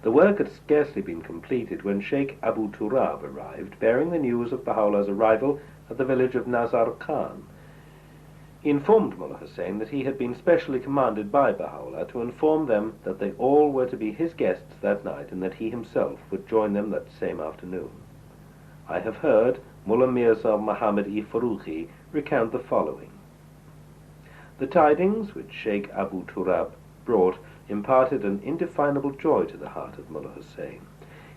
The work had scarcely been completed when Sheikh Abu Turab arrived, bearing the news of Baha'u'llah's arrival at the village of Nazar Khan. He informed Mullah Hussein that he had been specially commanded by Baha'u'llah to inform them that they all were to be his guests that night, and that he himself would join them that same afternoon. I have heard Mullah Mirza Muhammad-i Farooqi recount the following. The tidings which Sheikh Abu Turab brought imparted an indefinable joy to the heart of Mullah Hussein.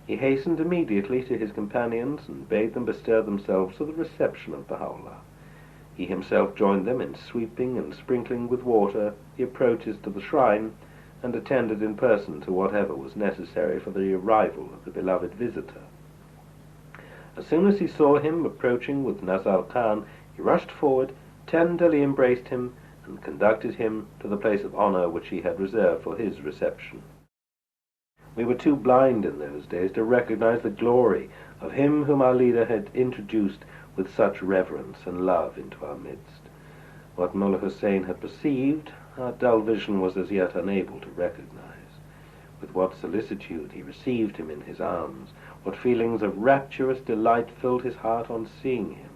He hastened immediately to his companions and bade them bestir themselves to the reception of Baha'u'llah. He himself joined them in sweeping and sprinkling with water the approaches to the shrine, and attended in person to whatever was necessary for the arrival of the beloved visitor. As soon as he saw him approaching with Nazar Khan, he rushed forward, tenderly embraced him, and conducted him to the place of honor which he had reserved for his reception. We were too blind in those days to recognize the glory of him whom our leader had introduced with such reverence and love into our midst. What Mullah Hussein had perceived, our dull vision was as yet unable to recognize. With what solicitude he received him in his arms, what feelings of rapturous delight filled his heart on seeing him.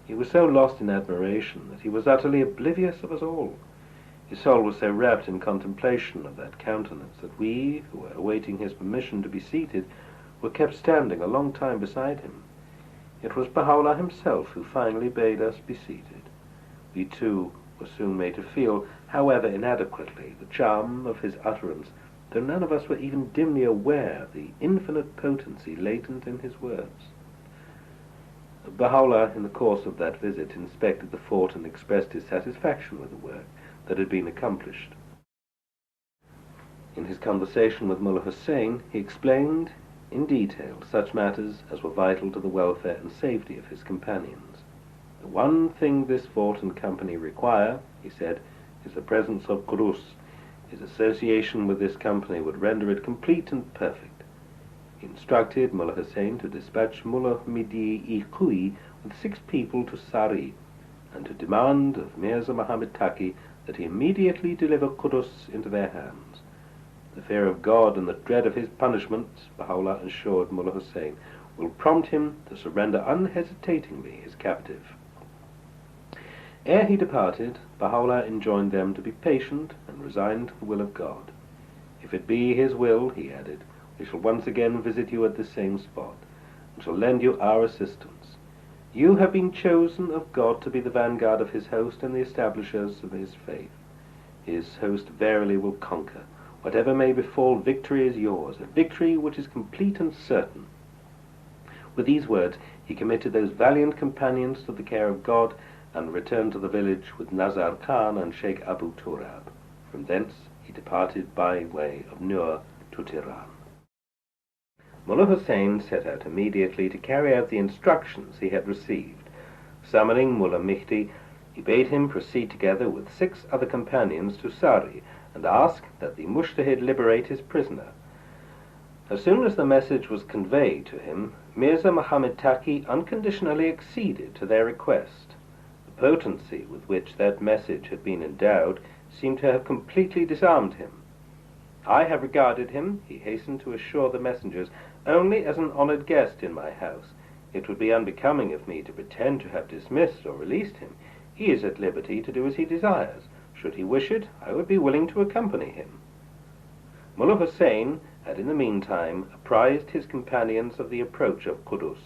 He was so lost in admiration that he was utterly oblivious of us all. His soul was so wrapped in contemplation of that countenance that we, who were awaiting his permission to be seated, were kept standing a long time beside him. It was Baha'u'llah himself who finally bade us be seated. We too were soon made to feel, however inadequately, the charm of his utterance, though none of us were even dimly aware of the infinite potency latent in his words. Baha'u'llah, in the course of that visit, inspected the fort and expressed his satisfaction with the work that had been accomplished. In his conversation with Mullah Hussein, he explained in detail such matters as were vital to the welfare and safety of his companions. The one thing this fort and company require, he said, is the presence of Qurus. His association with this company would render it complete and perfect. He instructed Mullah Hussein to dispatch Mullah Midi-i Kui with 6 people to Sari, and to demand of Mirza Muhammad Taqi that he immediately deliver Qudus into their hands. The fear of God and the dread of his punishments, Baha'u'llah assured Mullah Hussein, will prompt him to surrender unhesitatingly his captive. Ere he departed, Baha'u'llah enjoined them to be patient and resigned to the will of God. If it be his will, he added, we shall once again visit you at this same spot, and shall lend you our assistance. You have been chosen of God to be the vanguard of his host and the establishers of his faith. His host verily will conquer. Whatever may befall, victory is yours, a victory which is complete and certain. With these words, he committed those valiant companions to the care of God, and returned to the village with Nazar Khan and Sheikh Abu Turab. From thence he departed by way of Nur to Tehran. Mullah Hussein set out immediately to carry out the instructions he had received. Summoning Mullah Mihdi, he bade him proceed together with 6 other companions to Sari, and ask that the Mujtahid liberate his prisoner. As soon as the message was conveyed to him, Mirza Muhammad Taqi unconditionally acceded to their request. The potency with which that message had been endowed seemed to have completely disarmed him. I have regarded him, he hastened to assure the messengers, only as an honored guest in my house. It would be unbecoming of me to pretend to have dismissed or released him. He is at liberty to do as he desires. Should he wish it, I would be willing to accompany him. Mullah Hussein had in the meantime apprised his companions of the approach of Qudus,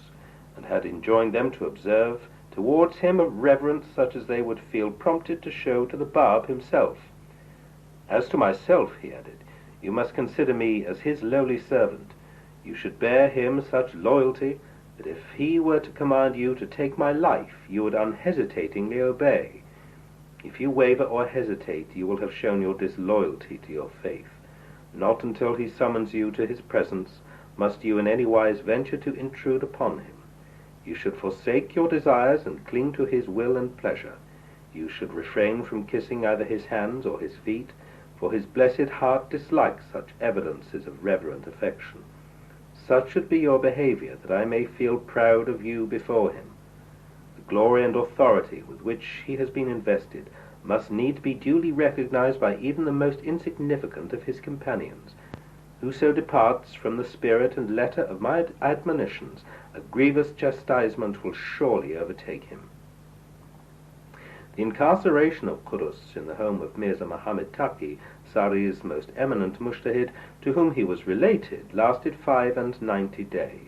and had enjoined them to observe towards him a reverence such as they would feel prompted to show to the Bab himself. As to myself, he added, you must consider me as his lowly servant. You should bear him such loyalty that if he were to command you to take my life, you would unhesitatingly obey. If you waver or hesitate, you will have shown your disloyalty to your faith. Not until he summons you to his presence must you in any wise venture to intrude upon him. You should forsake your desires and cling to his will and pleasure. You should refrain from kissing either his hands or his feet, for his blessed heart dislikes such evidences of reverent affection. Such should be your behavior, that I may feel proud of you before him. The glory and authority with which he has been invested must need be duly recognized by even the most insignificant of his companions. Whoso departs from the spirit and letter of my admonitions, a grievous chastisement will surely overtake him. The incarceration of Qudus in the home of Mirza Muhammad Taqi, Sari's most eminent mujtahid, to whom he was related, lasted 95 days.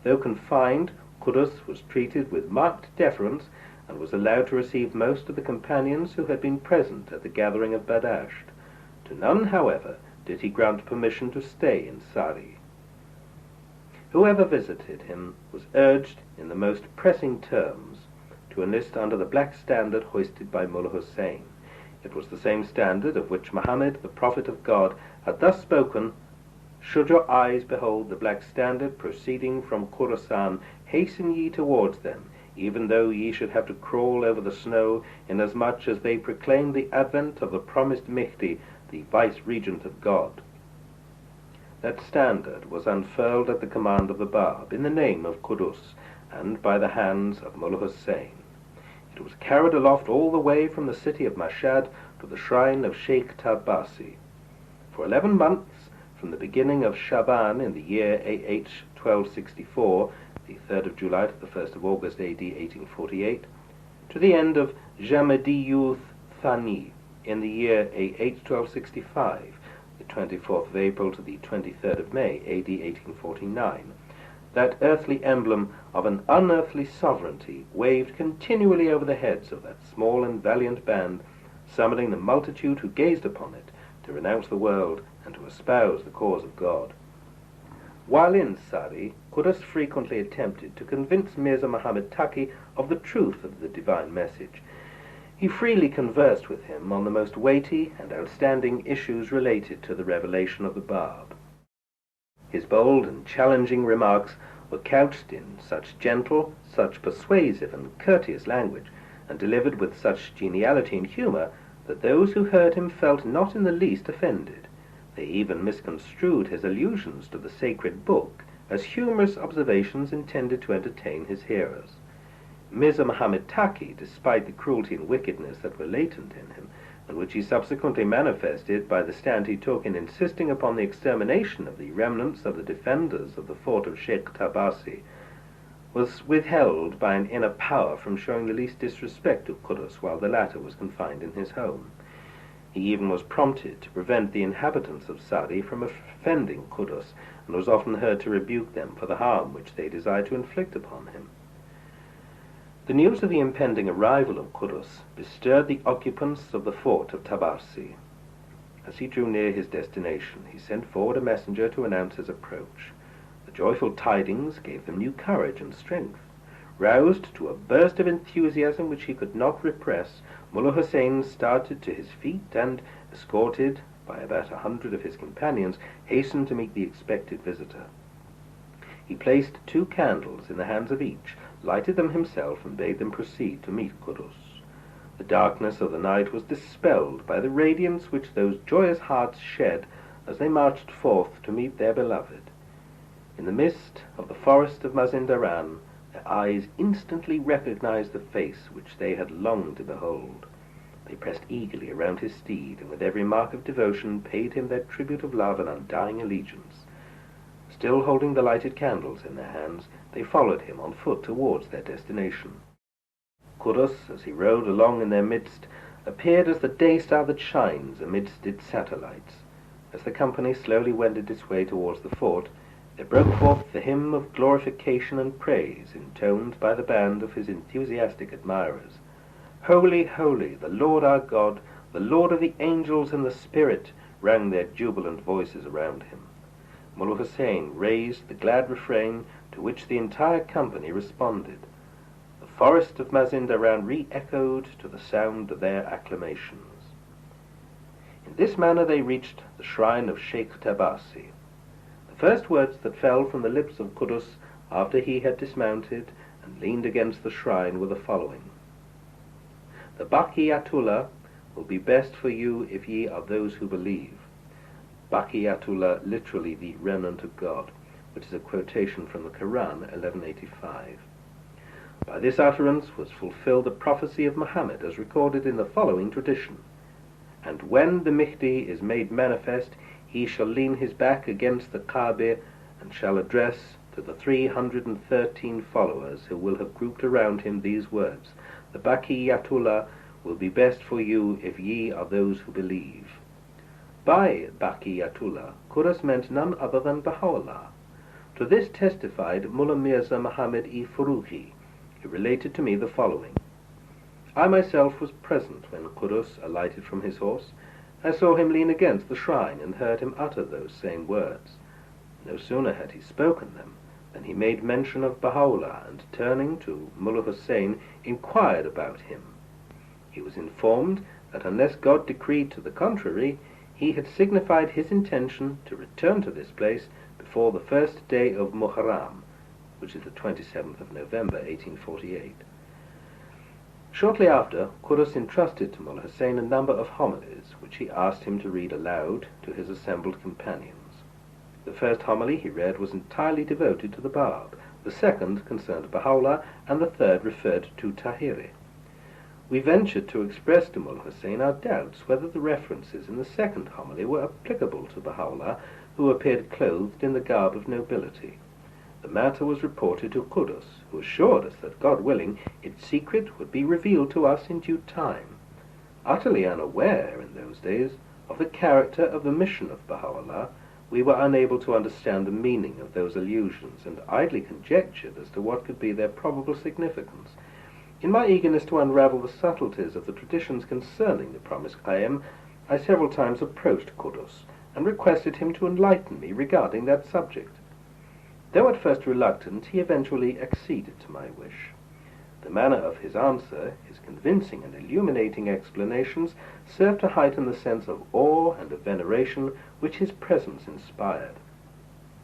Though confined, Qudus was treated with marked deference and was allowed to receive most of the companions who had been present at the gathering of Badasht. To none, however, did he grant permission to stay in Sari. Whoever visited him was urged in the most pressing terms to enlist under the black standard hoisted by Mullah Hussein. It was the same standard of which Muhammad, the Prophet of God, had thus spoken: "Should your eyes behold the black standard proceeding from Khorasan, hasten ye towards them, even though ye should have to crawl over the snow, inasmuch as they proclaim the advent of the promised Mihdi, the vice-regent of God." That standard was unfurled at the command of the Bab, in the name of Qudus, and by the hands of Mullah Hussein. It was carried aloft all the way from the city of Mashhad to the shrine of Sheikh Tabasi. For 11 months, from the beginning of Shaban in the year AH 1264, the 3rd of July to the 1st of August AD 1848, to the end of Jamadiyuth Thani in the year AH 1265, the 24th of April to the 23rd of May AD 1849, that earthly emblem of an unearthly sovereignty waved continually over the heads of that small and valiant band, summoning the multitude who gazed upon it to renounce the world and to espouse the cause of God. While in Sari, Qudus frequently attempted to convince Mirza Muhammad Taqi of the truth of the divine message. He freely conversed with him on the most weighty and outstanding issues related to the revelation of the Bab. His bold and challenging remarks were couched in such gentle, such persuasive and courteous language, and delivered with such geniality and humor, that those who heard him felt not in the least offended. They even misconstrued his allusions to the sacred book as humorous observations intended to entertain his hearers. Mirza Muhammad Taqi, despite the cruelty and wickedness that were latent in him, and which he subsequently manifested by the stand he took in insisting upon the extermination of the remnants of the defenders of the fort of Sheikh Tabasi, was withheld by an inner power from showing the least disrespect to Qudus while the latter was confined in his home. He even was prompted to prevent the inhabitants of Sari from offending Qudus, and was often heard to rebuke them for the harm which they desired to inflict upon him. The news of the impending arrival of Qudus bestirred the occupants of the fort of Tabarsi. As he drew near his destination, he sent forward a messenger to announce his approach. The joyful tidings gave them new courage and strength. Roused to a burst of enthusiasm which he could not repress, Mullah Hussein started to his feet and, escorted by about 100 of his companions, hastened to meet the expected visitor. He placed 2 candles in the hands of each, lighted them himself, and bade them proceed to meet Qudus. The darkness of the night was dispelled by the radiance which those joyous hearts shed as they marched forth to meet their beloved. In the midst of the forest of Mazindaran, their eyes instantly recognized the face which they had longed to behold. They pressed eagerly around his steed, and with every mark of devotion paid him their tribute of love and undying allegiance. Still holding the lighted candles in their hands, they followed him on foot towards their destination. Qudus, as he rode along in their midst, appeared as the day star that shines amidst its satellites. As the company slowly wended its way towards the fort, there broke forth the hymn of glorification and praise, intoned by the band of his enthusiastic admirers. "Holy, holy, the Lord our God, the Lord of the angels and the Spirit," rang their jubilant voices around him. Mullah Hussein raised the glad refrain, to which the entire company responded. The forest of Mazindaran re-echoed to the sound of their acclamations. In this manner they reached the shrine of Sheikh Tabasi. The first words that fell from the lips of Qudus after he had dismounted and leaned against the shrine were the following: "The Baqiyatullah will be best for you if ye are those who believe." Baqiyatullah, literally the remnant of God, which is a quotation from the Quran, 1185. By this utterance was fulfilled the prophecy of Muhammad as recorded in the following tradition: "And when the Mihdi is made manifest, he shall lean his back against the Kaaba and shall address to the 313 followers who will have grouped around him these words: the Baqiyatullah will be best for you if ye are those who believe. By Baqiyatullah, Qudus meant none other than Baha'u'llah. To this testified Mullah Mirza Muhammad-e Furuhi. He related to me the following: I myself was present when Qudus alighted from his horse. I saw him lean against the shrine and heard him utter those same words. No sooner had he spoken them than he made mention of Baha'u'llah, and turning to Mullah Hussein, inquired about him. He was informed that unless God decreed to the contrary, he had signified his intention to return to this place before the first day of Muharram, which is the 27th of November, 1848. Shortly after, Qudus entrusted to Mullah Hussein a number of homilies, which he asked him to read aloud to his assembled companions. The first homily he read was entirely devoted to the Bab, the second concerned Baha'u'llah, and the third referred to Tahiri. We ventured to express to Mullah Hussein our doubts whether the references in the second homily were applicable to Baha'u'llah, who appeared clothed in the garb of nobility. The matter was reported to Qudus, who assured us that, God willing, its secret would be revealed to us in due time. Utterly unaware, in those days, of the character of the mission of Baha'u'llah, we were unable to understand the meaning of those allusions, and idly conjectured as to what could be their probable significance. In my eagerness to unravel the subtleties of the traditions concerning the promised Qaim, I several times approached Qudus, and requested him to enlighten me regarding that subject. Though at first reluctant, he eventually acceded to my wish. The manner of his answer, his convincing and illuminating explanations, served to heighten the sense of awe and of veneration which his presence inspired.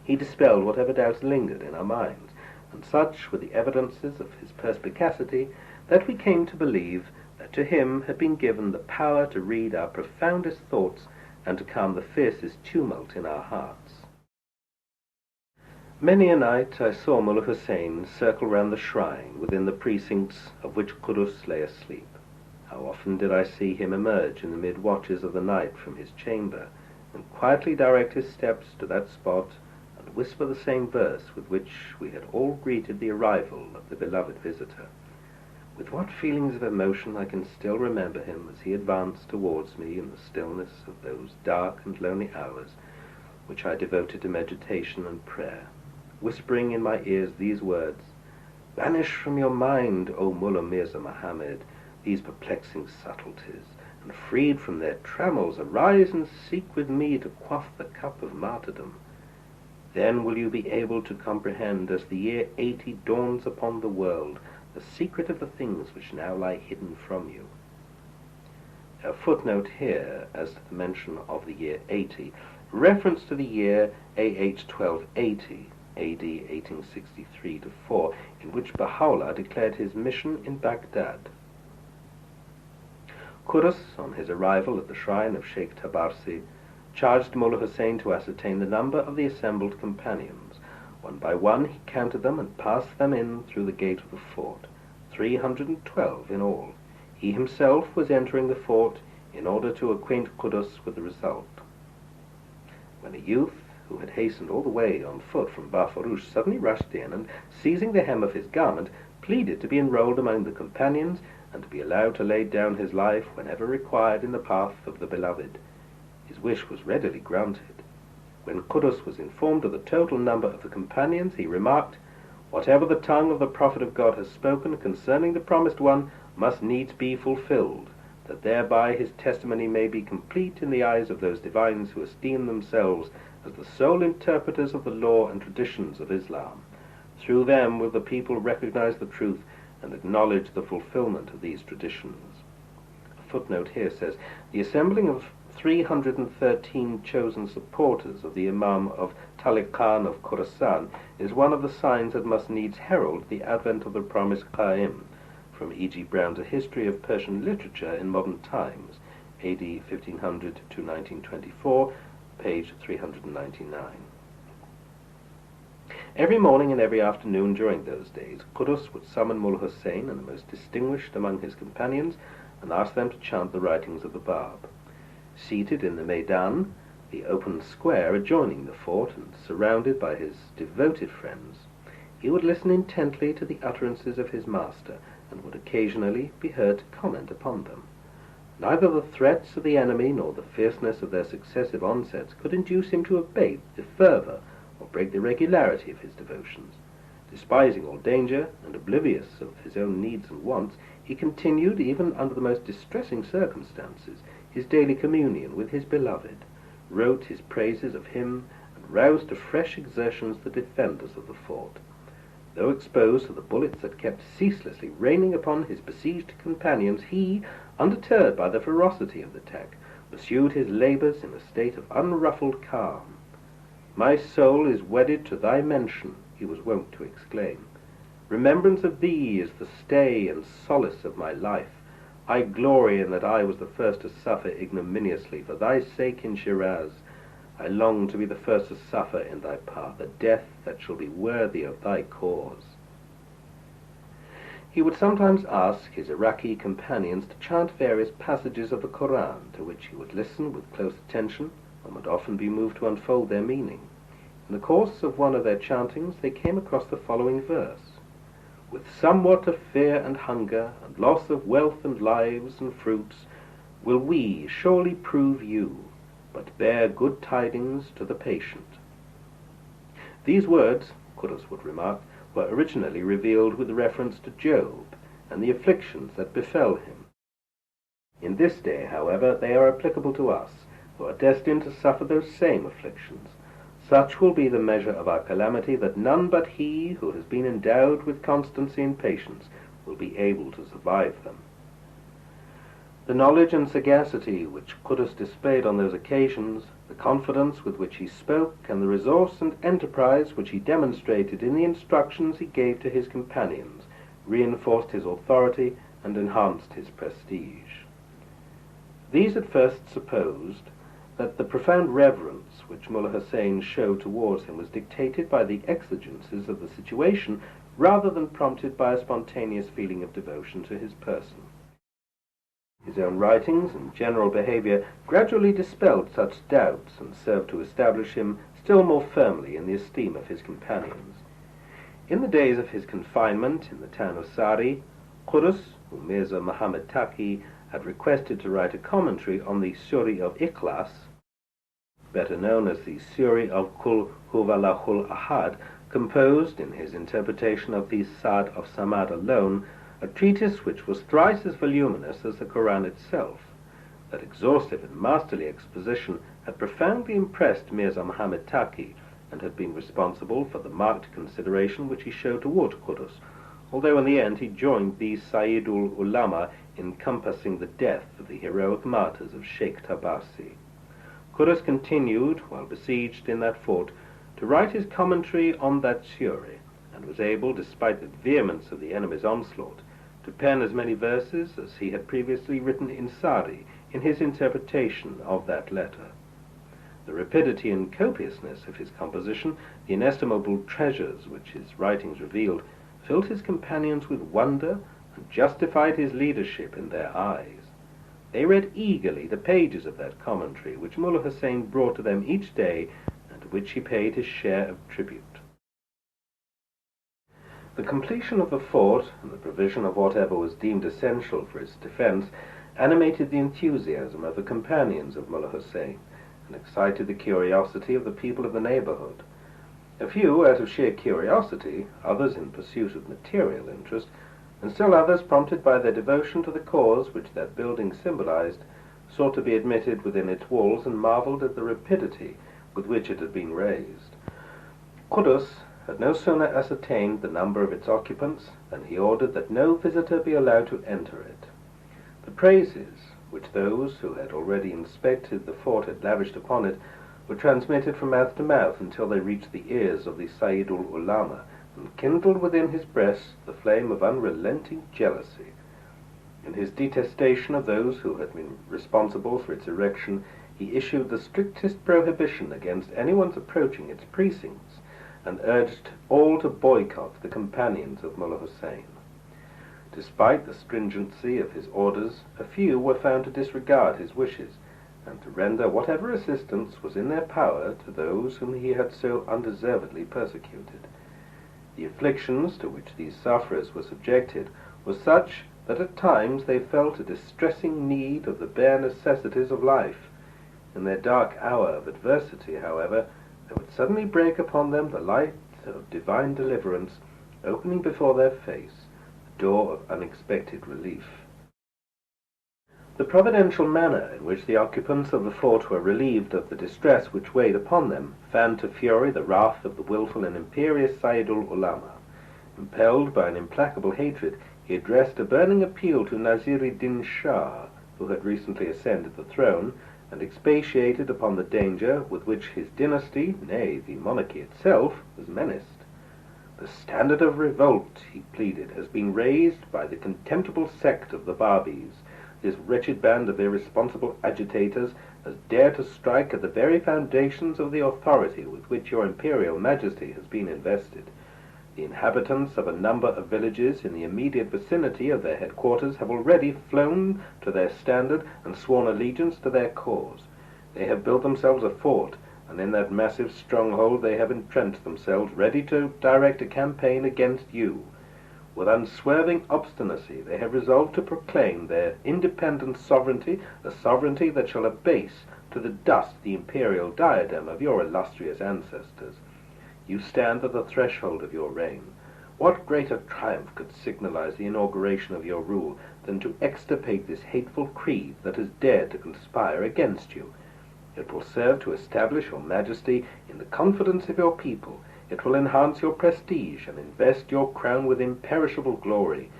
He dispelled whatever doubts lingered in our minds, and such were the evidences of his perspicacity that we came to believe that to him had been given the power to read our profoundest thoughts and to calm the fiercest tumult in our hearts. Many a night I saw Mullah Hussein circle round the shrine within the precincts of which Qudus lay asleep. How often did I see him emerge in the mid-watches of the night from his chamber, and quietly direct his steps to that spot, and whisper the same verse with which we had all greeted the arrival of the beloved visitor. With what feelings of emotion I can still remember him as he advanced towards me in the stillness of those dark and lonely hours which I devoted to meditation and prayer, whispering in my ears these words: Banish from your mind, O Mullah Mirza Muhammad, these perplexing subtleties, and freed from their trammels, arise and seek with me to quaff the cup of martyrdom. Then will you be able to comprehend, as the year 80 dawns upon the world, the secret of the things which now lie hidden from you. A footnote here as to the mention of the year 80, reference to the year AH 1280, AD 1863-4, in which Baha'u'llah declared his mission in Baghdad. Qudus, on his arrival at the shrine of Sheikh Tabarsi, charged Mullah Hussein to ascertain the number of the assembled companions. One by one he counted them and passed them in through the gate of the fort, 312 in all. He himself was entering the fort in order to acquaint Qudus with the result, when a youth who had hastened all the way on foot from Bafarush suddenly rushed in and, seizing the hem of his garment, pleaded to be enrolled among the companions and to be allowed to lay down his life whenever required in the path of the beloved. His wish was readily granted. When Qudus was informed of the total number of the companions, he remarked, Whatever the tongue of the Prophet of God has spoken concerning the promised one must needs be fulfilled, that thereby his testimony may be complete in the eyes of those divines who esteem themselves as the sole interpreters of the law and traditions of Islam. Through them will the people recognize the truth and acknowledge the fulfillment of these traditions. A footnote here says, the assembling of 313 chosen supporters of the Imam of Taliq Khan of Khorasan is one of the signs that must needs herald the advent of the promised Qaim. From E.G. Brown's A History of Persian Literature in Modern Times, AD 1500 to 1924, page 399. Every morning and every afternoon during those days, Qudus would summon Mullah Hussein and the most distinguished among his companions and ask them to chant the writings of the Bab. Seated in the Maidan, the open square adjoining the fort and surrounded by his devoted friends, he would listen intently to the utterances of his master, and would occasionally be heard to comment upon them. Neither the threats of the enemy nor the fierceness of their successive onsets could induce him to abate the fervour or break the regularity of his devotions. Despising all danger and oblivious of his own needs and wants, he continued, even under the most distressing circumstances, his daily communion with his beloved, wrote his praises of him, and roused to fresh exertions the defenders of the fort. Though exposed to the bullets that kept ceaselessly raining upon his besieged companions, he, undeterred by the ferocity of the attack, pursued his labours in a state of unruffled calm. "My soul is wedded to thy mention," he was wont to exclaim. "Remembrance of thee is the stay and solace of my life. I glory in that I was the first to suffer ignominiously for thy sake in Shiraz. I long to be the first to suffer in thy path a death that shall be worthy of thy cause." He would sometimes ask his Iraqi companions to chant various passages of the Koran, to which he would listen with close attention, and would often be moved to unfold their meaning. In the course of one of their chantings they came across the following verse: "With somewhat of fear and hunger, and loss of wealth and lives and fruits, will we surely prove you, but bear good tidings to the patient." These words, Qudus would remark, were originally revealed with reference to Job and the afflictions that befell him. In this day, however, they are applicable to us, who are destined to suffer those same afflictions. Such will be the measure of our calamity that none but he who has been endowed with constancy and patience will be able to survive them. The knowledge and sagacity which Qudus displayed on those occasions, the confidence with which he spoke, and the resource and enterprise which he demonstrated in the instructions he gave to his companions, reinforced his authority and enhanced his prestige. These at first supposed that the profound reverence which Mullah Hussein showed towards him was dictated by the exigencies of the situation rather than prompted by a spontaneous feeling of devotion to his person. His own writings and general behavior gradually dispelled such doubts and served to establish him still more firmly in the esteem of his companions. In the days of his confinement in the town of Sari, Qudus, whom Mirza Muhammad Taqi had requested to write a commentary on the Suri of Ikhlas, better known as the Suri of Kul Huwallahul Ahad, composed in his interpretation of the Sa'd of Samad alone, a treatise which was thrice as voluminous as the Koran itself. That exhaustive and masterly exposition had profoundly impressed Mirza Muhammad Taqi, and had been responsible for the marked consideration which he showed toward Qudus, although in the end he joined the Sayyidul Ulama in compassing the death of the heroic martyrs of Sheikh Tabasi. Qudus continued, while besieged in that fort, to write his commentary on that Suri, and was able, despite the vehemence of the enemy's onslaught, to pen as many verses as he had previously written in Sari in his interpretation of that letter. The rapidity and copiousness of his composition, the inestimable treasures which his writings revealed, filled his companions with wonder and justified his leadership in their eyes. They read eagerly the pages of that commentary which Mullah Hussein brought to them each day, and to which he paid his share of tribute. The completion of the fort and the provision of whatever was deemed essential for its defense animated the enthusiasm of the companions of Mullah Hussein, and excited the curiosity of the people of the neighborhood. A few out of sheer curiosity, others in pursuit of material interest, and still others prompted by their devotion to the cause which that building symbolized, sought to be admitted within its walls and marveled at the rapidity with which it had been raised. Qudus had no sooner ascertained the number of its occupants than he ordered that no visitor be allowed to enter it. The praises which those who had already inspected the fort had lavished upon it were transmitted from mouth to mouth until they reached the ears of the Sayyidul Ulama, and kindled within his breast the flame of unrelenting jealousy. In his detestation of those who had been responsible for its erection, he issued the strictest prohibition against anyone's approaching its precincts, and urged all to boycott the companions of Mullah Hussein. Despite the stringency of his orders, a few were found to disregard his wishes, and to render whatever assistance was in their power to those whom he had so undeservedly persecuted. The afflictions to which these sufferers were subjected were such that at times they felt a distressing need of the bare necessities of life. In their dark hour of adversity, however, there would suddenly break upon them the light of divine deliverance, opening before their face the door of unexpected relief. The providential manner in which the occupants of the fort were relieved of the distress which weighed upon them fanned to fury the wrath of the wilful and imperious Sayyidul Ulama. Impelled by an implacable hatred, he addressed a burning appeal to Nasir-ed-Din Shah, who had recently ascended the throne, and expatiated upon the danger with which his dynasty, nay, the monarchy itself, was menaced. The standard of revolt, he pleaded, has been raised by the contemptible sect of the Bab'is. This wretched band of irresponsible agitators has dared to strike at the very foundations of the authority with which your imperial majesty has been invested. The inhabitants of a number of villages in the immediate vicinity of their headquarters have already flown to their standard and sworn allegiance to their cause. They have built themselves a fort, and in that massive stronghold they have entrenched themselves, ready to direct a campaign against you. With unswerving obstinacy they have resolved to proclaim their independent sovereignty, a sovereignty that shall abase to the dust the imperial diadem of your illustrious ancestors. You stand at the threshold of your reign. What greater triumph could signalize the inauguration of your rule than to extirpate this hateful creed that has dared to conspire against you? It will serve to establish your majesty in the confidence of your people. It will enhance your prestige and invest your crown with imperishable glory.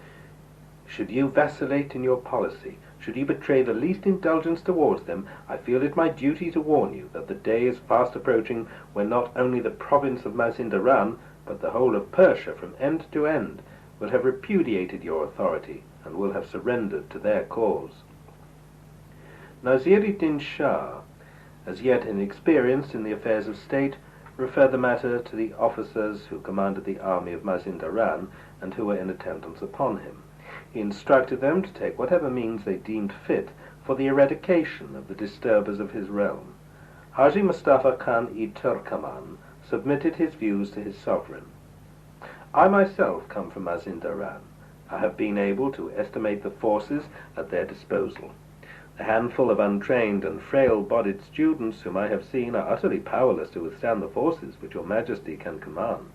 Should you vacillate in your policy, should you betray the least indulgence towards them, I feel it my duty to warn you that the day is fast approaching when not only the province of Mazindaran, but the whole of Persia from end to end, will have repudiated your authority and will have surrendered to their cause. Nasir-ed-Din Shah, as yet inexperienced in the affairs of state, referred the matter to the officers who commanded the army of Mazindaran and who were in attendance upon him. He instructed them to take whatever means they deemed fit for the eradication of the disturbers of his realm. Haji Mustafa Khan-i-Turkaman submitted his views to his sovereign. I myself come from Mazindaran. I have been able to estimate the forces at their disposal. The handful of untrained and frail-bodied students whom I have seen are utterly powerless to withstand the forces which your majesty can command.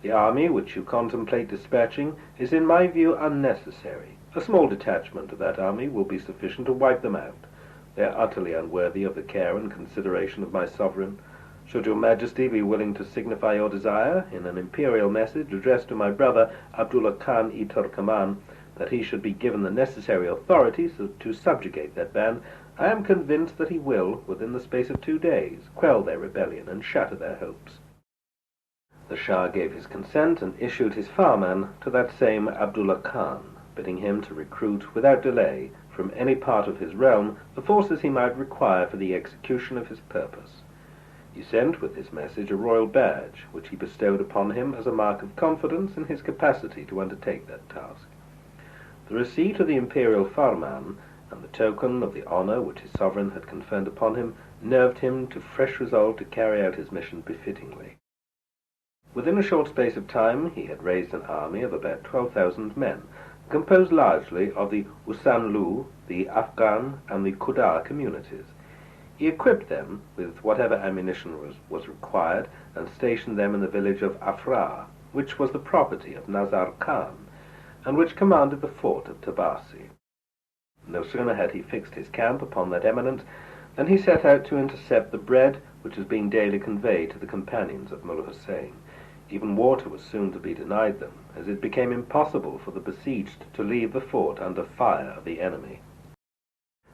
The army which you contemplate dispatching is in my view unnecessary. A small detachment of that army will be sufficient to wipe them out. They are utterly unworthy of the care and consideration of my sovereign. Should your majesty be willing to signify your desire, in an imperial message addressed to my brother Abdullah Khan-i-Turkaman, that he should be given the necessary authorities to subjugate that band, I am convinced that he will, within the space of 2 days, quell their rebellion and shatter their hopes. The Shah gave his consent and issued his farman to that same Abdullah Khan, bidding him to recruit without delay from any part of his realm the forces he might require for the execution of his purpose. He sent with his message a royal badge, which he bestowed upon him as a mark of confidence in his capacity to undertake that task. The receipt of the imperial farman and the token of the honor which his sovereign had conferred upon him nerved him to fresh resolve to carry out his mission befittingly. Within a short space of time he had raised an army of about 12,000 men, composed largely of the Usanlu, the Afghan, and the Khudar communities. He equipped them with whatever ammunition was required and stationed them in the village of Afra, which was the property of Nazar Khan, and which commanded the fort of Tabasi. No sooner had he fixed his camp upon that eminence than he set out to intercept the bread which was being daily conveyed to the companions of Mullah Hussein. Even water was soon to be denied them, as it became impossible for the besieged to leave the fort under fire of the enemy.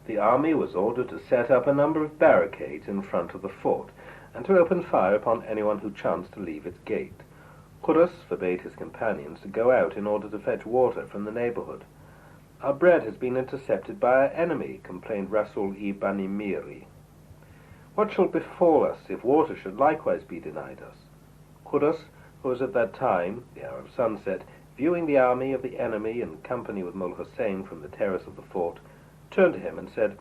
The army was ordered to set up a number of barricades in front of the fort, and to open fire upon anyone who chanced to leave its gate. Qurras forbade his companions to go out in order to fetch water from the neighborhood. "Our bread has been intercepted by our enemy," complained Rasul-i-Bani Miri. "What shall befall us if water should likewise be denied us?" Qurras, who was at that time, the hour of sunset, viewing the army of the enemy in company with Mullah Hussein from the terrace of the fort, turned to him and said,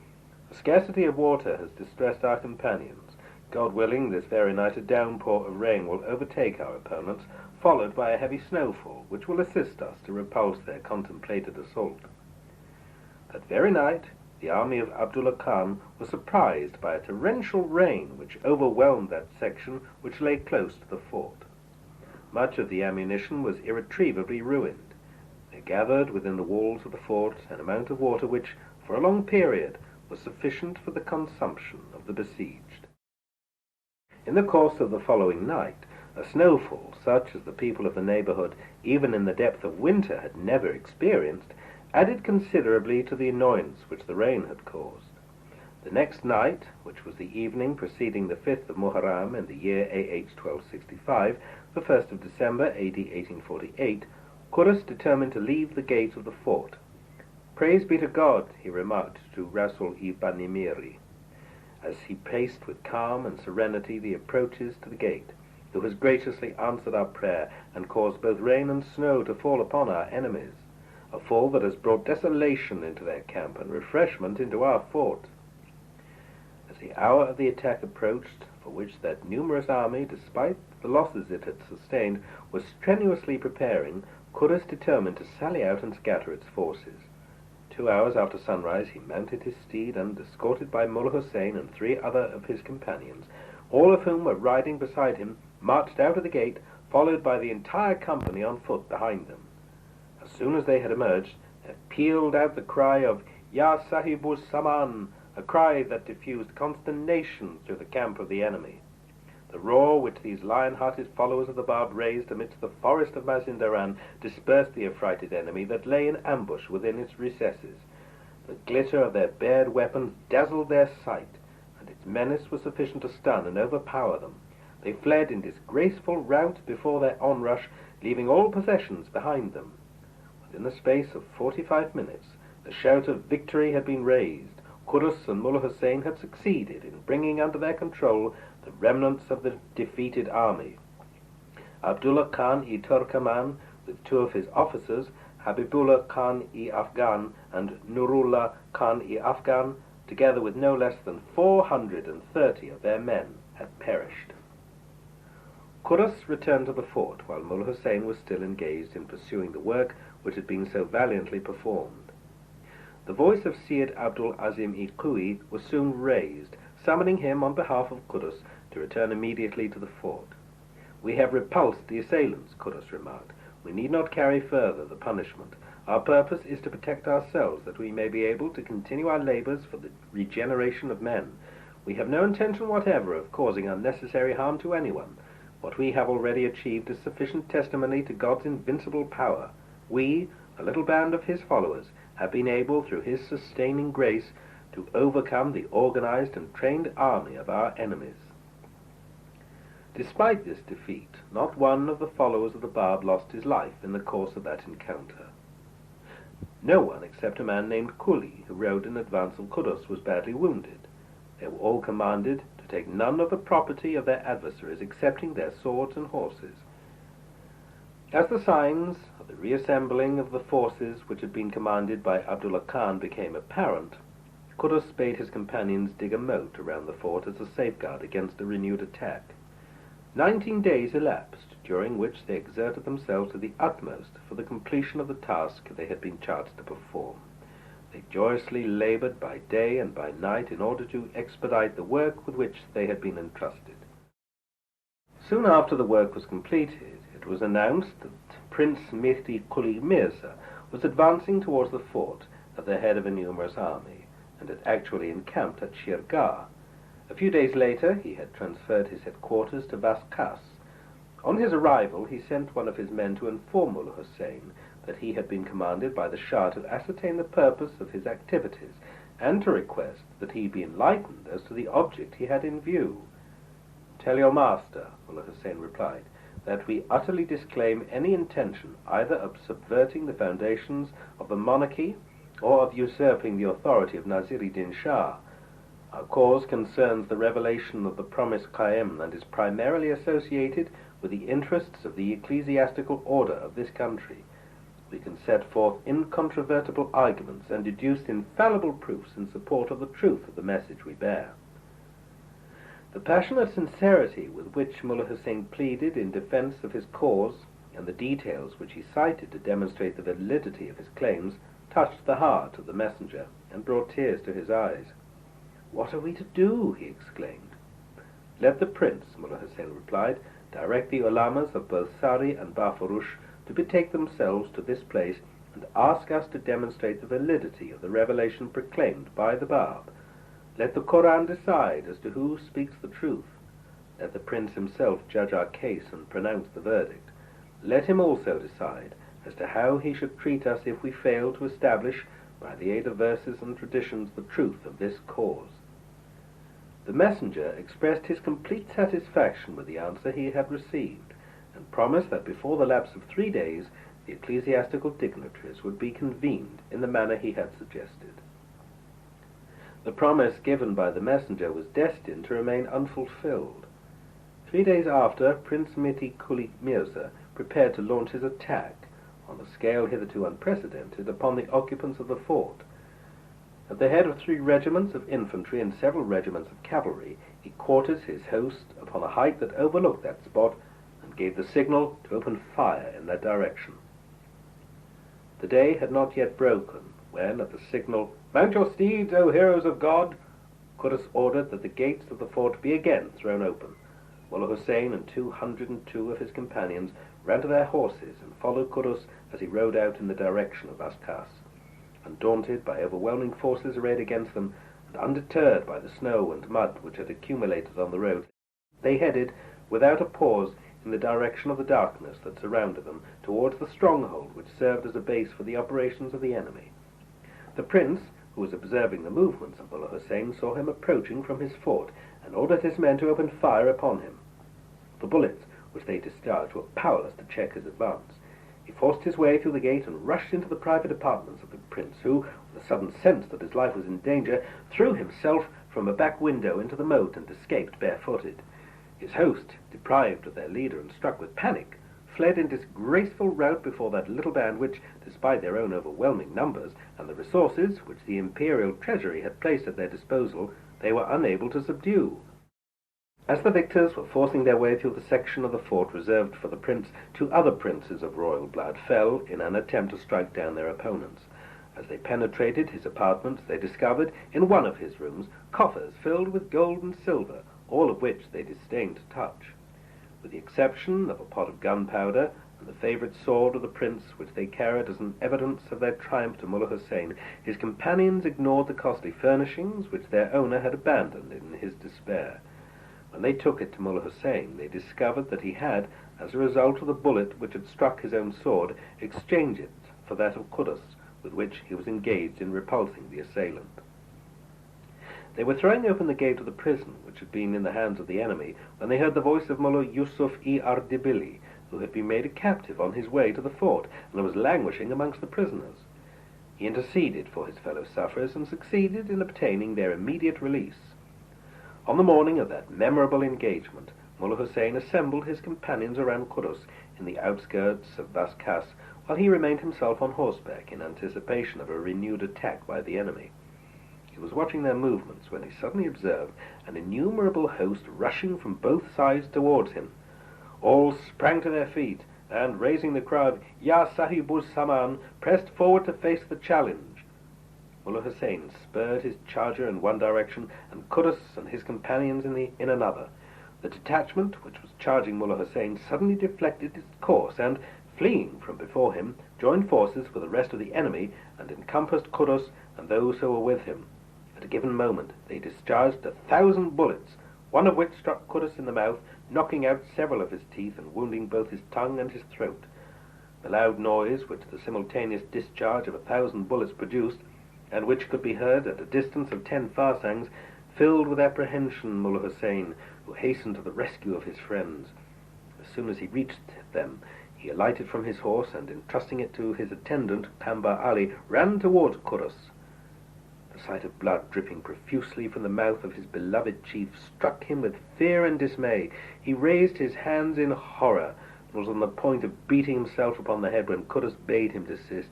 A scarcity of water has distressed our companions. God willing, this very night a downpour of rain will overtake our opponents, followed by a heavy snowfall, which will assist us to repulse their contemplated assault. That very night, the army of Abdullah Khan was surprised by a torrential rain which overwhelmed that section which lay close to the fort. Much of the ammunition was irretrievably ruined. There gathered within the walls of the fort an amount of water which, for a long period, was sufficient for the consumption of the besieged. In the course of the following night, a snowfall, such as the people of the neighborhood, even in the depth of winter, had never experienced, added considerably to the annoyance which the rain had caused. The next night, which was the evening preceding the 5th of Muharram in the year AH 1265, the 1st of December AD 1848, Qurras determined to leave the gate of the fort. "Praise be to God," he remarked to Rasul ibn Nimiri, as he paced with calm and serenity the approaches to the gate, "who has graciously answered our prayer and caused both rain and snow to fall upon our enemies, a fall that has brought desolation into their camp and refreshment into our fort." As the hour of the attack approached, for which that numerous army, despite the losses it had sustained, was strenuously preparing, Qurras determined to sally out and scatter its forces. 2 hours after sunrise he mounted his steed and, escorted by Mullah Hussein and 3 other of his companions, all of whom were riding beside him, marched out of the gate, followed by the entire company on foot behind them. As soon as they had emerged, there pealed out the cry of "Ya Sahibus Saman," a cry that diffused consternation through the camp of the enemy. The roar which these lion-hearted followers of the Bab raised amidst the forest of Mazindaran dispersed the affrighted enemy that lay in ambush within its recesses. The glitter of their bared weapons dazzled their sight, and its menace was sufficient to stun and overpower them. They fled in disgraceful rout before their onrush, leaving all possessions behind them. Within the space of 45 minutes, the shout of victory had been raised. Qurras and Mullah Hussein had succeeded in bringing under their control the remnants of the defeated army. Abdullah Khan-i-Turkaman, with 2 of his officers, Habibullah Khan-i-Afghan and Nurullah Khan-i-Afghan, together with no less than 430 of their men, had perished. Qurras returned to the fort, while Mullah Hussein was still engaged in pursuing the work which had been so valiantly performed. The voice of Syed Abdul Azim-i-Qui was soon raised, summoning him on behalf of Qurras to return immediately to the fort. "We have repulsed the assailants," Qurras remarked. "We need not carry further the punishment. Our purpose is to protect ourselves, that we may be able to continue our labors for the regeneration of men. We have no intention whatever of causing unnecessary harm to anyone. What we have already achieved is sufficient testimony to God's invincible power. We, a little band of his followers, have been able, through his sustaining grace, to overcome the organized and trained army of our enemies." Despite this defeat, not one of the followers of the Bab lost his life in the course of that encounter. No one except a man named Kuli, who rode in advance of Qurras, was badly wounded. They were all commanded to take none of the property of their adversaries excepting their swords and horses. As the signs of the reassembling of the forces which had been commanded by Abdullah Khan became apparent, Qurras bade his companions dig a moat around the fort as a safeguard against a renewed attack. 19 days elapsed, during which they exerted themselves to the utmost for the completion of the task they had been charged to perform. They joyously labored by day and by night in order to expedite the work with which they had been entrusted. Soon after the work was completed, it was announced that Prince Mehdi Quli Mirza was advancing towards the fort at the head of a numerous army, and had actually encamped at Shirgah. A few days later he had transferred his headquarters to Vaskas. On his arrival he sent one of his men to inform Mullah Hussein that he had been commanded by the Shah to ascertain the purpose of his activities, and to request that he be enlightened as to the object he had in view. "Tell your master," Mullah Hussein replied, "that we utterly disclaim any intention either of subverting the foundations of the monarchy or of usurping the authority of Nasir-ed-Din Shah. Our cause concerns the revelation of the promised Qaim and is primarily associated with the interests of the ecclesiastical order of this country. we can set forth incontrovertible arguments and deduce infallible proofs in support of the truth of the message we bear. The passionate sincerity with which Mullah Hussein pleaded in defense of his cause, and the details which he cited to demonstrate the validity of his claims, touched the heart of the messenger and brought tears to his eyes. "What are we to do?" he exclaimed. "Let the prince," Mullah Hussein replied, "direct the ulamas of both Sari and Bafurush to betake themselves to this place and ask us to demonstrate the validity of the revelation proclaimed by the Bab. Let the Koran decide as to who speaks the truth. Let the prince himself judge our case and pronounce the verdict. Let him also decide as to how he should treat us if we fail to establish, by the aid of verses and traditions, the truth of this cause." The messenger expressed his complete satisfaction with the answer he had received, and promised that before the lapse of 3 days the ecclesiastical dignitaries would be convened in the manner he had suggested. The promise given by the messenger was destined to remain unfulfilled. 3 days after, Prince Miti Kuli Mirza prepared to launch his attack, on a scale hitherto unprecedented, upon the occupants of the fort. At the head of 3 regiments of infantry and several regiments of cavalry, he quartered his host upon a height that overlooked that spot, and gave the signal to open fire in that direction. The day had not yet broken, when, at the signal, "Mount your steeds, O heroes of God!" Qudus ordered that the gates of the fort be again thrown open. Mullah Hussein and 202 of his companions ran to their horses and followed Qudus as he rode out in the direction of Vaskas. Undaunted by overwhelming forces arrayed against them, and undeterred by the snow and mud which had accumulated on the road, they headed, without a pause, in the direction of the darkness that surrounded them, towards the stronghold which served as a base for the operations of the enemy. The prince, who was observing the movements of Mullah Hussein, saw him approaching from his fort, and ordered his men to open fire upon him. The bullets which they discharged were powerless to check his advance. He forced his way through the gate and rushed into the private apartments of the prince, who, with a sudden sense that his life was in danger, threw himself from a back window into the moat and escaped barefooted. His host, deprived of their leader and struck with panic, fled in disgraceful rout before that little band which, despite their own overwhelming numbers and the resources which the imperial treasury had placed at their disposal, they were unable to subdue. As the victors were forcing their way through the section of the fort reserved for the prince, 2 other princes of royal blood fell in an attempt to strike down their opponents. As they penetrated his apartments, they discovered, in one of his rooms, coffers filled with gold and silver, all of which they disdained to touch. With the exception of a pot of gunpowder and the favourite sword of the prince, which they carried as an evidence of their triumph to Mullah Hussein, his companions ignored the costly furnishings which their owner had abandoned in his despair. When they took it to Mullah Hussein, they discovered that he had, as a result of the bullet which had struck his own sword, exchanged it for that of Qudus, with which he was engaged in repulsing the assailant. They were throwing open the gate of the prison, which had been in the hands of the enemy, when they heard the voice of Mullah Yusuf-i-Ardibili, who had been made a captive on his way to the fort, and was languishing amongst the prisoners. He interceded for his fellow sufferers, and succeeded in obtaining their immediate release. On the morning of that memorable engagement, Mullah Hussein assembled his companions around Qudus in the outskirts of Vaskas, while he remained himself on horseback in anticipation of a renewed attack by the enemy. He was watching their movements when he suddenly observed an innumerable host rushing from both sides towards him. All sprang to their feet, and, raising the cry of "Ya Sahibul Saman," pressed forward to face the challenge. Mullah Hussein spurred his charger in one direction, and Qudus and his companions in another. The detachment, which was charging Mullah Hussein, suddenly deflected its course, and, fleeing from before him, joined forces with the rest of the enemy, and encompassed Qudus and those who were with him. At a given moment they discharged 1,000 bullets, one of which struck Qudus in the mouth, knocking out several of his teeth and wounding both his tongue and his throat. The loud noise which the simultaneous discharge of 1,000 bullets produced, and which could be heard at a distance of 10 farsangs, filled with apprehension Mullah Hussein, who hastened to the rescue of his friends. As soon as he reached them, he alighted from his horse, and, entrusting it to his attendant, Tamba Ali, ran towards Qudus. The sight of blood dripping profusely from the mouth of his beloved chief struck him with fear and dismay. He raised his hands in horror, was on the point of beating himself upon the head when Qudus bade him desist.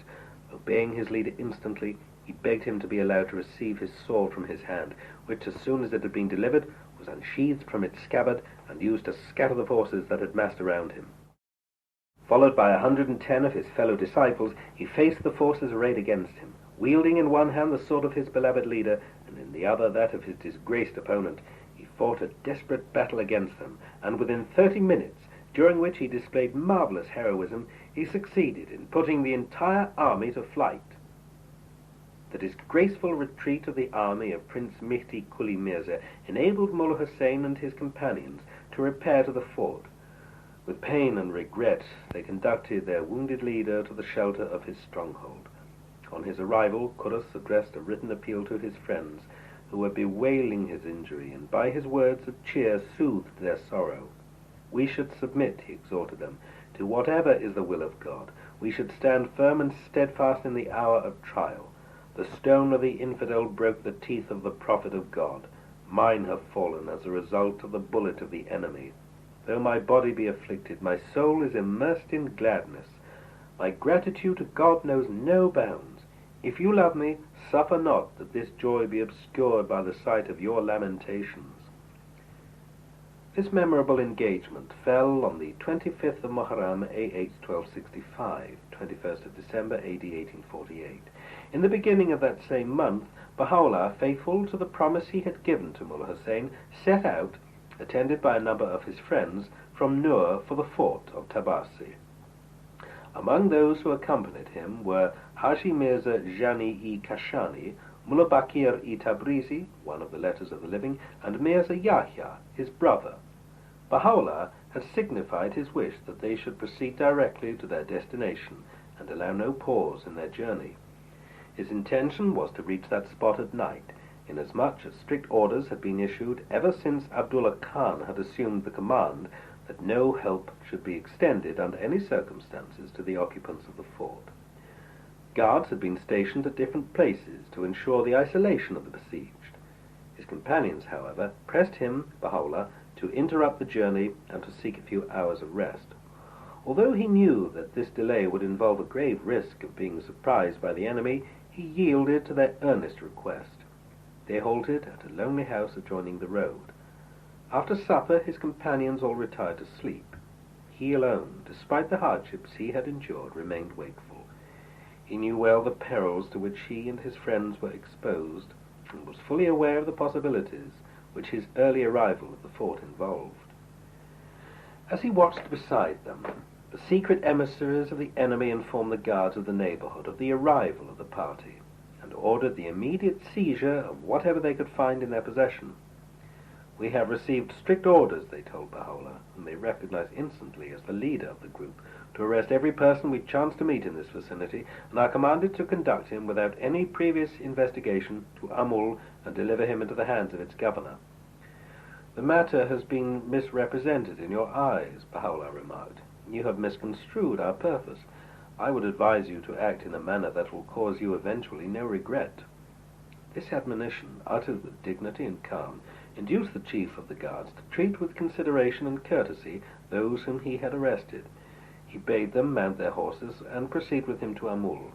Obeying his leader instantly, he begged him to be allowed to receive his sword from his hand, which, as soon as it had been delivered, was unsheathed from its scabbard and used to scatter the forces that had massed around him. Followed by 110 of his fellow disciples, he faced the forces arrayed against him, wielding in one hand the sword of his beloved leader, and in the other that of his disgraced opponent. He fought a desperate battle against them, and within 30 minutes, during which he displayed marvelous heroism, he succeeded in putting the entire army to flight. The disgraceful retreat of the army of Prince Mehdi Kuli Mirza enabled Mullah Hussein and his companions to repair to the fort. With pain and regret, they conducted their wounded leader to the shelter of his stronghold. On his arrival, Qudus addressed a written appeal to his friends, who were bewailing his injury, and by his words of cheer soothed their sorrow. We should submit, he exhorted them, to whatever is the will of God. We should stand firm and steadfast in the hour of trial. The stone of the infidel broke the teeth of the prophet of God. Mine have fallen as a result of the bullet of the enemy. Though my body be afflicted, my soul is immersed in gladness. My gratitude to God knows no bounds. If you love me, suffer not that this joy be obscured by the sight of your lamentations. This memorable engagement fell on the 25th of Muharram, A.H. 1265, 21st of December, A.D. 1848. In the beginning of that same month, Baha'u'llah, faithful to the promise he had given to Mullah Hussein, set out, attended by a number of his friends, from Nur for the fort of Tabarsi. Among those who accompanied him were Haji Mirza Jani-i Kashani, Mullah Bakir-i Tabrizi, one of the Letters of the Living, and Mirza Yahya, his brother. Baha'u'llah had signified his wish that they should proceed directly to their destination and allow no pause in their journey. His intention was to reach that spot at night, inasmuch as strict orders had been issued ever since Abdullah Khan had assumed the command that no help should be extended under any circumstances to the occupants of the fort. Guards had been stationed at different places to ensure the isolation of the besieged. His companions, however, pressed him, Baha'u'llah, to interrupt the journey and to seek a few hours of rest. Although he knew that this delay would involve a grave risk of being surprised by the enemy, he yielded to their earnest request. They halted at a lonely house adjoining the road. After supper, his companions all retired to sleep. He alone, despite the hardships he had endured, remained wakeful. He knew well the perils to which he and his friends were exposed, and was fully aware of the possibilities which his early arrival at the fort involved. As he watched beside them, the secret emissaries of the enemy informed the guards of the neighborhood of the arrival of the party, and ordered the immediate seizure of whatever they could find in their possession. "We have received strict orders," they told Baha'u'llah, whom they recognized instantly as the leader of the group, "to arrest every person we chance to meet in this vicinity, and are commanded to conduct him without any previous investigation to Amul and deliver him into the hands of its governor." "The matter has been misrepresented in your eyes," Baha'u'llah remarked. "You have misconstrued our purpose. I would advise you to act in a manner that will cause you eventually no regret." This admonition, uttered with dignity and calm, induced the chief of the guards to treat with consideration and courtesy those whom he had arrested. He bade them mount their horses and proceed with him to Amul.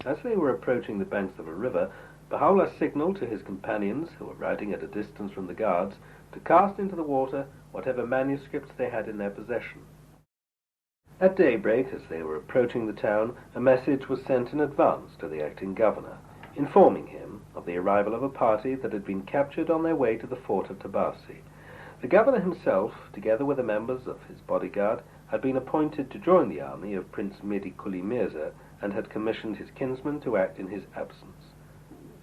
As they were approaching the banks of a river, Baha'u'llah signaled to his companions, who were riding at a distance from the guards, to cast into the water whatever manuscripts they had in their possession. At daybreak, as they were approaching the town, a message was sent in advance to the acting governor, informing him of the arrival of a party that had been captured on their way to the fort of Tabarsi. The governor himself, together with the members of his bodyguard, had been appointed to join the army of Prince Mehdi Kuli Mirza, and had commissioned his kinsman to act in his absence.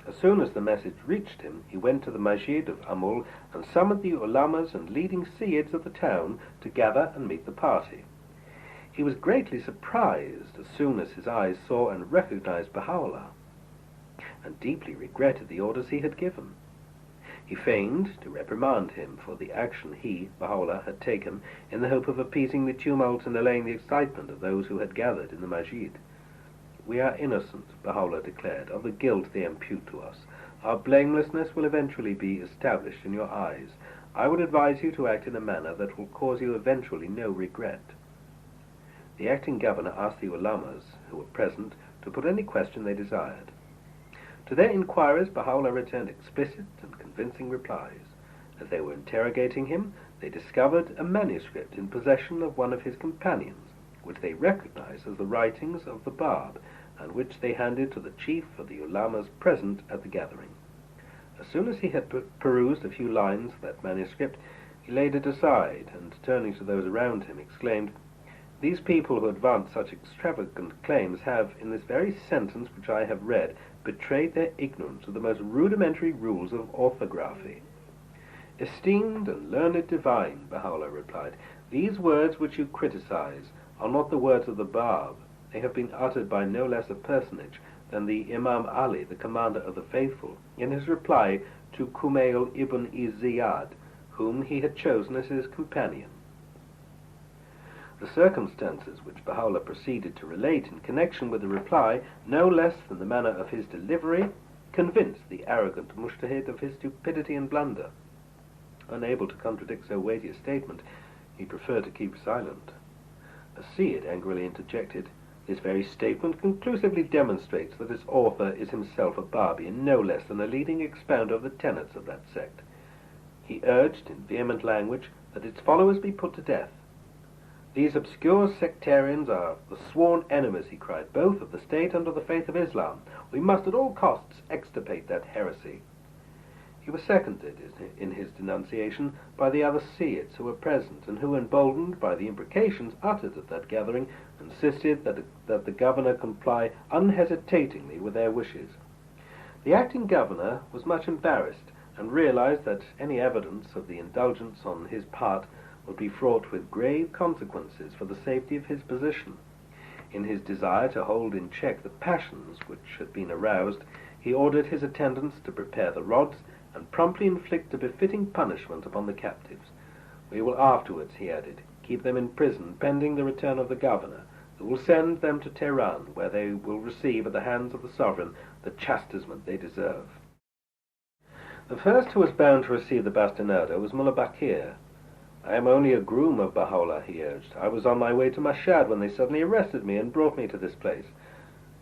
As soon as the message reached him, he went to the masjid of Amul and summoned the ulamas and leading Sayyids of the town to gather and meet the party. He was greatly surprised as soon as his eyes saw and recognized Baha'u'llah, and deeply regretted the orders he had given. He feigned to reprimand him for the action he, Baha'u'llah, had taken in the hope of appeasing the tumult and allaying the excitement of those who had gathered in the masjid. "We are innocent," Baha'u'llah declared, "of the guilt they impute to us. Our blamelessness will eventually be established in your eyes. I would advise you to act in a manner that will cause you eventually no regret." the acting governor asked the ulamas who were present to put any question they desired. To their inquiries, Baha'u'llah returned explicit and convincing replies. As they were interrogating him, they discovered a manuscript in possession of one of his companions, which they recognized as the writings of the Bab, and which they handed to the chief of the ulamas present at the gathering. As soon as he had perused a few lines of that manuscript, he laid it aside, and turning to those around him, exclaimed, "These people who advance such extravagant claims have, in this very sentence which I have read, betrayed their ignorance of the most rudimentary rules of orthography." "Esteemed and learned divine," Baha'u'llah replied, "these words which you criticize are not the words of the Bab. They have been uttered by no less a personage than the Imam Ali, the commander of the faithful, in his reply to Kumail ibn Ziyad, whom he had chosen as his companion." The circumstances which Baha'u'llah proceeded to relate in connection with the reply, no less than the manner of his delivery, convinced the arrogant mujtahid of his stupidity and blunder. Unable to contradict so weighty a statement, he preferred to keep silent. A Seyyid angrily interjected, "This very statement conclusively demonstrates that its author is himself a Bab'i, and no less than a leading expounder of the tenets of that sect." He urged in vehement language that its followers be put to death. "These obscure sectarians are the sworn enemies," he cried, "both of the state and of the faith of Islam. We must at all costs extirpate that heresy." He was seconded in his denunciation by the other Seyyids who were present, and who, emboldened by the imprecations uttered at that gathering, insisted that the governor comply unhesitatingly with their wishes. The acting governor was much embarrassed, and realized that any evidence of the indulgence on his part would be fraught with grave consequences for the safety of his position. In his desire to hold in check the passions which had been aroused, he ordered his attendants to prepare the rods and promptly inflict a befitting punishment upon the captives. "We will afterwards," he added, "keep them in prison pending the return of the governor, who will send them to Tehran, where they will receive at the hands of the sovereign the chastisement they deserve." The first who was bound to receive the bastinado was Mullah Bakir. "I am only a groom of Baha'u'llah," he urged. "I was on my way to Mashhad when they suddenly arrested me and brought me to this place."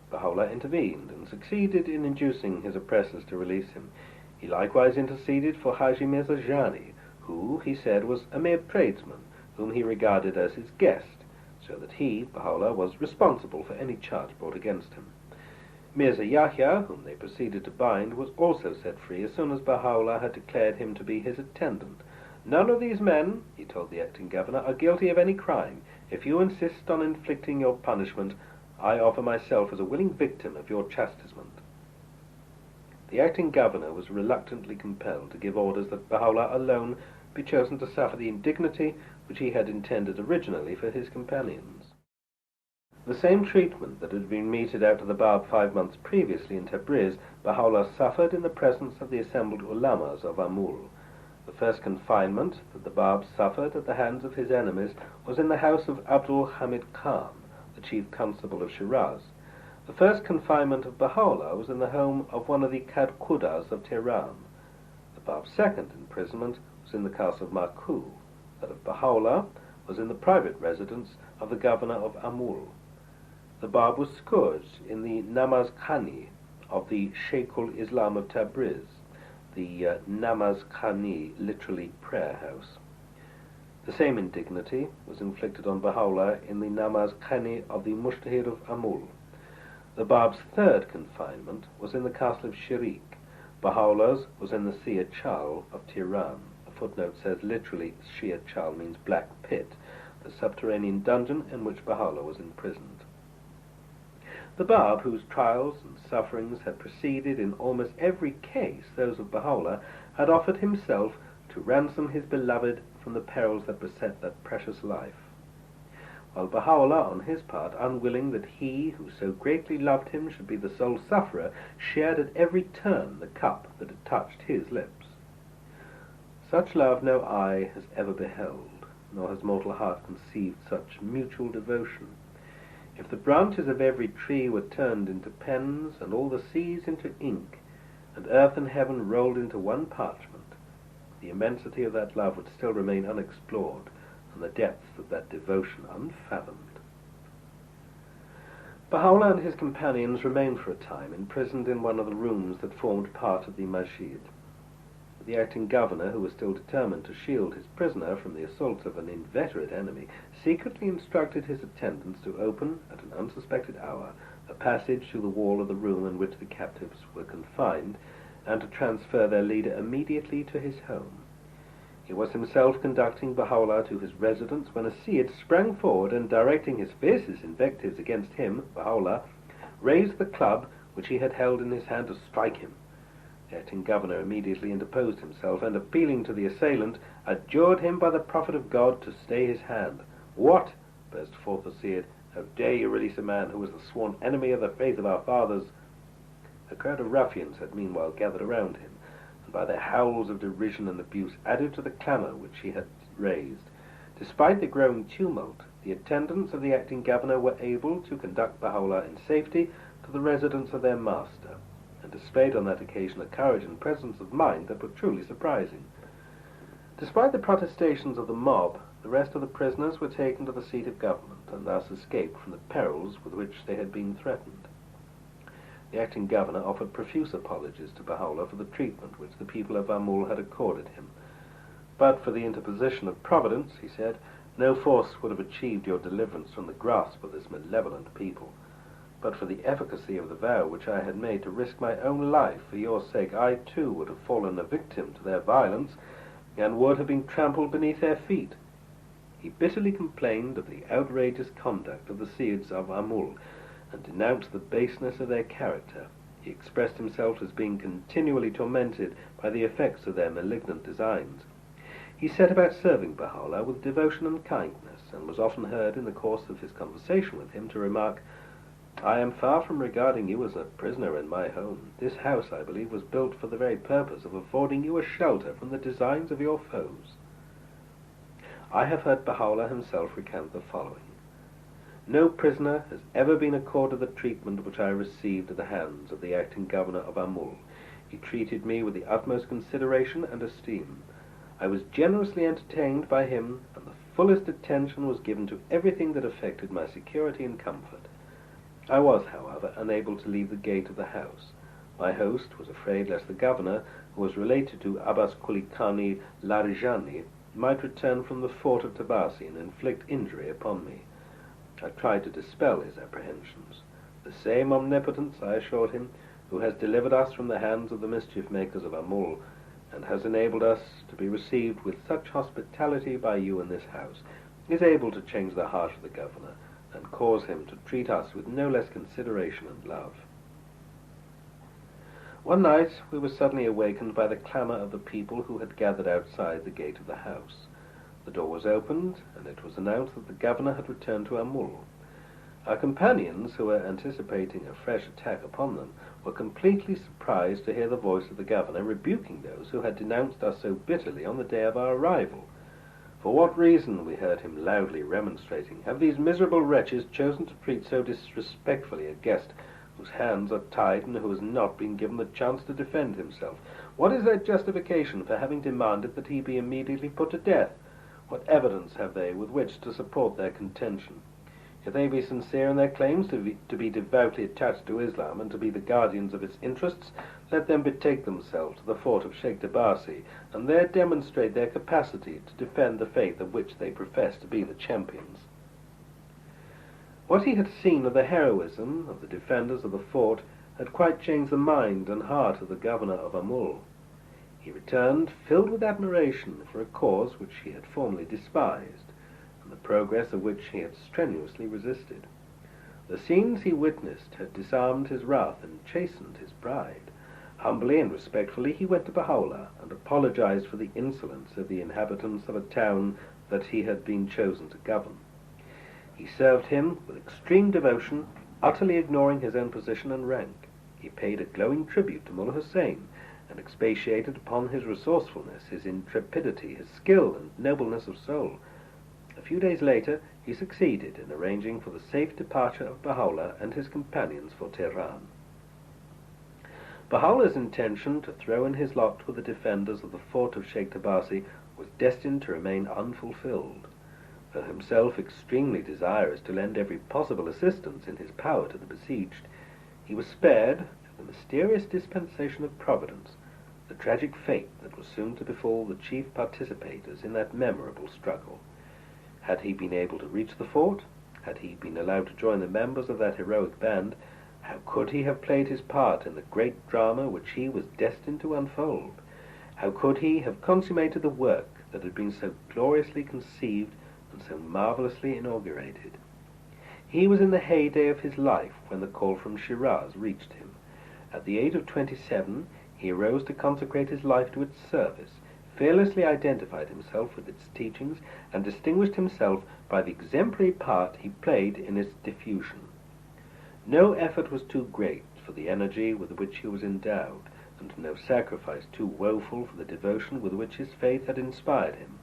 Baha'u'llah intervened and succeeded in inducing his oppressors to release him. He likewise interceded for Haji Mirza Jani, who, he said, was a mere tradesman, whom he regarded as his guest, so that he, Baha'u'llah, was responsible for any charge brought against him. Mirza Yahya, whom they proceeded to bind, was also set free as soon as Baha'u'llah had declared him to be his attendant. "None of these men," he told the acting governor, "are guilty of any crime. If you insist on inflicting your punishment, I offer myself as a willing victim of your chastisement." The acting governor was reluctantly compelled to give orders that Baha'u'llah alone be chosen to suffer the indignity which he had intended originally for his companions. The same treatment that had been meted out to the Bab 5 months previously in Tabriz, Baha'u'llah suffered in the presence of the assembled ulamas of Amul. The first confinement that the Bab suffered at the hands of his enemies was in the house of Abdul Hamid Khan, the chief constable of Shiraz. The first confinement of Baha'u'llah was in the home of one of the Kadqudas of Tehran. The Bab's second imprisonment was in the castle of Marku. That of Baha'u'llah was in the private residence of the governor of Amul. The Bab was scourged in the Namaz Khani of the Sheikhul Islam of Tabriz, the Namaz Khani, literally prayer house. The same indignity was inflicted on Baha'u'llah in the Namaz Khani of the Mujtahid of Amul. The Bab's third confinement was in the castle of Shirik. Baha'u'llah's was in the Sia Chal of Tehran. A footnote says literally Sia Chal means black pit, the subterranean dungeon in which Baha'u'llah was imprisoned. The Bab, whose trials and sufferings had preceded in almost every case those of Baha'u'llah, had offered himself to ransom his beloved from the perils that beset that precious life, while Baha'u'llah, on his part, unwilling that he who so greatly loved him should be the sole sufferer, shared at every turn the cup that had touched his lips. Such love no eye has ever beheld, nor has mortal heart conceived such mutual devotion. If the branches of every tree were turned into pens, and all the seas into ink, and earth and heaven rolled into one parchment, the immensity of that love would still remain unexplored, and the depth of that devotion unfathomed. Baha'u'llah and his companions remained for a time imprisoned in one of the rooms that formed part of the masjid. The acting governor, who was still determined to shield his prisoner from the assaults of an inveterate enemy, secretly instructed his attendants to open, at an unsuspected hour, a passage through the wall of the room in which the captives were confined, and to transfer their leader immediately to his home. He was himself conducting Baha'u'llah to his residence when a Sayyid sprang forward and, directing his fiercest invectives against him, Baha'u'llah, raised the club which he had held in his hand to strike him. The acting governor immediately interposed himself, and, appealing to the assailant, adjured him by the Prophet of God to stay his hand. "What?" burst forth the Sayyid. "How dare you release a man who is the sworn enemy of the faith of our fathers?" A crowd of ruffians had meanwhile gathered around him, and by their howls of derision and abuse added to the clamour which he had raised. Despite the growing tumult, the attendants of the acting governor were able to conduct Baha'u'llah in safety to the residence of their master, and displayed on that occasion a courage and presence of mind that were truly surprising. Despite the protestations of the mob, the rest of the prisoners were taken to the seat of government, and thus escaped from the perils with which they had been threatened. The acting governor offered profuse apologies to Baha'u'llah for the treatment which the people of Amul had accorded him. But for the interposition of Providence, he said, no force would have achieved your deliverance from the grasp of this malevolent people. But for the efficacy of the vow which I had made to risk my own life for your sake, I too would have fallen a victim to their violence, and would have been trampled beneath their feet. He bitterly complained of the outrageous conduct of the Sayyids of Amul, and denounced the baseness of their character. He expressed himself as being continually tormented by the effects of their malignant designs. He set about serving Baha'u'llah with devotion and kindness, and was often heard in the course of his conversation with him to remark, "I am far from regarding you as a prisoner in my home. This house, I believe, was built for the very purpose of affording you a shelter from the designs of your foes." I have heard Baha'u'llah himself recount the following: "No prisoner has ever been accorded the treatment which I received at the hands of the acting governor of Amul. He treated me with the utmost consideration and esteem. I was generously entertained by him, and the fullest attention was given to everything that affected my security and comfort. I was, however, unable to leave the gate of the house. My host was afraid lest the governor, who was related to Abbas Kulikani Larijani, might return from the fort of Tabasi and inflict injury upon me. I tried to dispel his apprehensions. The same omnipotence, I assured him, who has delivered us from the hands of the mischief-makers of Amul, and has enabled us to be received with such hospitality by you in this house, is able to change the heart of the governor, and cause him to treat us with no less consideration and love." One night we were suddenly awakened by the clamour of the people who had gathered outside the gate of the house. The door was opened, and it was announced that the governor had returned to Amul. Our companions, who were anticipating a fresh attack upon them, were completely surprised to hear the voice of the governor rebuking those who had denounced us so bitterly on the day of our arrival. For what reason, we heard him loudly remonstrating, have these miserable wretches chosen to treat so disrespectfully a guest whose hands are tied and who has not been given the chance to defend himself? What is their justification for having demanded that he be immediately put to death? What evidence have they with which to support their contention? If they be sincere in their claims to be devoutly attached to Islam and to be the guardians of its interests, let them betake themselves to the fort of Sheikh Tabasi, and there demonstrate their capacity to defend the faith of which they profess to be the champions." What he had seen of the heroism of the defenders of the fort had quite changed the mind and heart of the governor of Amul. He returned filled with admiration for a cause which he had formerly despised, and the progress of which he had strenuously resisted. The scenes he witnessed had disarmed his wrath and chastened his pride. Humbly and respectfully he went to Baha'u'llah and apologized for the insolence of the inhabitants of a town that he had been chosen to govern. He served him with extreme devotion, utterly ignoring his own position and rank. He paid a glowing tribute to Mullah Hussein, and expatiated upon his resourcefulness, his intrepidity, his skill and nobleness of soul. A few days later he succeeded in arranging for the safe departure of Baha'u'llah and his companions for Tehran. Baha'u'llah's intention to throw in his lot with the defenders of the fort of Sheikh Tabasi was destined to remain unfulfilled. For himself extremely desirous to lend every possible assistance in his power to the besieged, he was spared, through the mysterious dispensation of Providence, the tragic fate that was soon to befall the chief participators in that memorable struggle. Had he been able to reach the fort, had he been allowed to join the members of that heroic band, how could he have played his part in the great drama which he was destined to unfold? How could he have consummated the work that had been so gloriously conceived and so marvelously inaugurated? He was in the heyday of his life when the call from Shiraz reached him. At the age of 27, he arose to consecrate his life to its service, fearlessly identified himself with its teachings, and distinguished himself by the exemplary part he played in its diffusion. No effort was too great for the energy with which he was endowed, and no sacrifice too woeful for the devotion with which his faith had inspired him.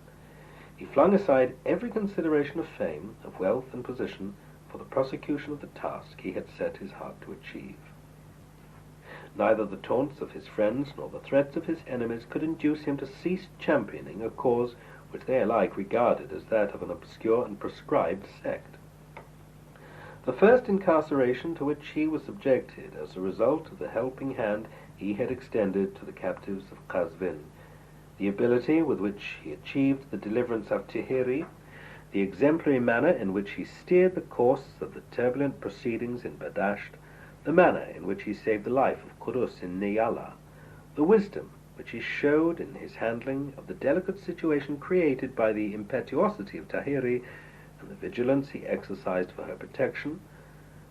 He flung aside every consideration of fame, of wealth and position, for the prosecution of the task he had set his heart to achieve. Neither the taunts of his friends nor the threats of his enemies could induce him to cease championing a cause which they alike regarded as that of an obscure and proscribed sect. The first incarceration to which he was subjected as a result of the helping hand he had extended to the captives of Qazvin, the ability with which he achieved the deliverance of Tahiri, the exemplary manner in which he steered the course of the turbulent proceedings in Badasht, the manner in which he saved the life of Qurus in Niyala, the wisdom which he showed in his handling of the delicate situation created by the impetuosity of Tahiri, and the vigilance he exercised for her protection,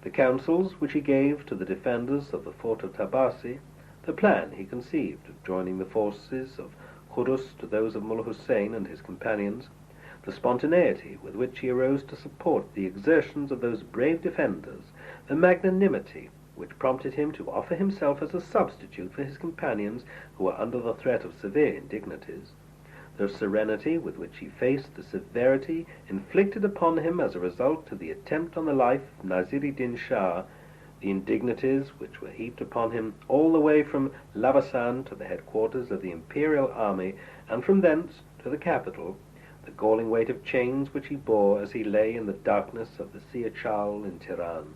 the counsels which he gave to the defenders of the fort of Tabasi, the plan he conceived of joining the forces of Qurus to those of Mullah Hussein and his companions, the spontaneity with which he arose to support the exertions of those brave defenders, the magnanimity which prompted him to offer himself as a substitute for his companions who were under the threat of severe indignities, the serenity with which he faced the severity inflicted upon him as a result of the attempt on the life of Nasir-ed-Din Shah, the indignities which were heaped upon him all the way from Lavasan to the headquarters of the imperial army, and from thence to the capital, the galling weight of chains which he bore as he lay in the darkness of the Siachal in Tehran.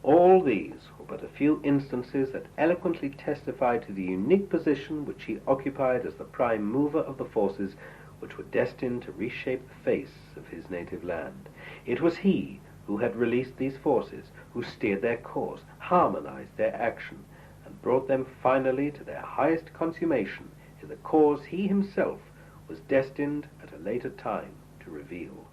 All these were but a few instances that eloquently testify to the unique position which he occupied as the prime mover of the forces which were destined to reshape the face of his native land. It was he who had released these forces, who steered their course, harmonized their action, and brought them finally to their highest consummation in the cause he himself was destined at a later time to reveal.